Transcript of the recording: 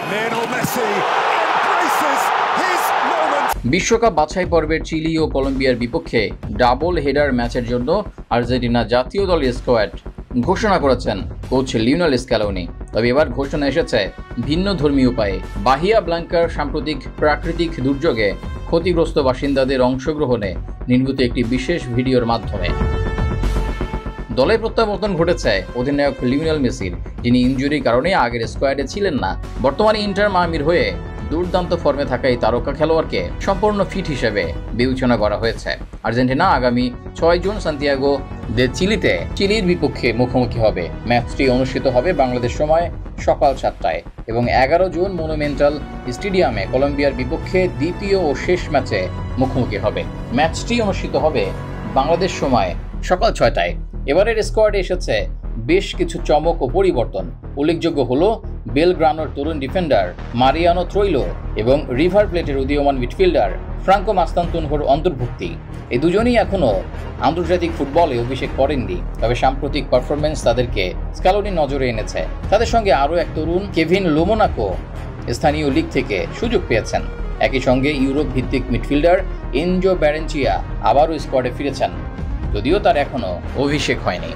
Lionel Messi embraces his moment. বিশ্বকাপ বাছাই পর্বের চিলি ও কলম্বিয়ার বিপক্ষে ডাবল হেডার ম্যাচের জন্য আর্জেন্টিনা জাতীয় দলের স্কোয়াড ঘোষণা করেছেন কোচ লিওনেল স্ক্যালোনি। তবে এবার ঘোষণা এসেছে ভিন্ন ধর্মী উপায়ে। বাহিয়া ব্লাঙ্কার সাম্প্রতিক প্রাকৃতিক দুর্যোগে ক্ষতিগ্রস্ত বাসিন্দাদের অংশগ্রহণে নির্মিত একটি বিশেষ ভিডিওর মাধ্যমে। দলে প্রত্যাবর্তন ঘটেছে অধিনায়ক লিওনেল মেসির, যিনি ইনজুরির কারণে আগের স্কোয়াডে ছিলেন না। বর্তমানে ইন্টার মায়ামির হয়ে দুর্দান্ত ফর্মে থাকা এই তারকা খেলোয়াড়কে সম্পূর্ণ ফিট হিসেবে বিবেচনা করা হয়েছে। আর্জেন্টিনা আগামী 6 জুন সান্তিয়াগো দে চিলিতে চিলির বিপক্ষে মুখোমুখি হবে। ম্যাচটি অনুষ্ঠিত হবে বাংলাদেশ সময় সকাল 7টায় এবং 11 জুন মনুমেন্টাল স্টেডিয়ামে কলম্বিয়ার বিপক্ষে দ্বিতীয় ও শেষ ম্যাচে মুখোমুখি হবে। ম্যাচটি অনুষ্ঠিত হবে বাংলাদেশ সময় সকাল 6টায়। এবারের স্কোয়াডে এসেছে বেশ কিছু চমক ও পরিবর্তন। উল্লেখযোগ্য হলো বেলগ্রানোর তরুণ ডিফেন্ডার মারিয়ানো ত্রৈলো এবং রিভার প্লেটের উদীয়মান মিডফিল্ডার ফ্রাঙ্কো মাস্তানতুনহোর অন্তর্ভুক্তি। এই দুজনেই এখনও আন্তর্জাতিক ফুটবলে অভিষেক করেননি, তবে সাম্প্রতিক পারফরমেন্স তাদেরকে স্ক্যালোনির নজরে এনেছে। তাদের সঙ্গে আরও এক তরুণ কেভিন লোমোনাকো স্থানীয় লিগ থেকে সুযোগ পেয়েছেন। একই সঙ্গে ইউরোপ ভিত্তিক মিডফিল্ডার এনজো ব্যারেঞ্চিয়া আবারও স্কোয়াডে ফিরেছেন, যদিও তার এখনও অভিষেক হয়নি।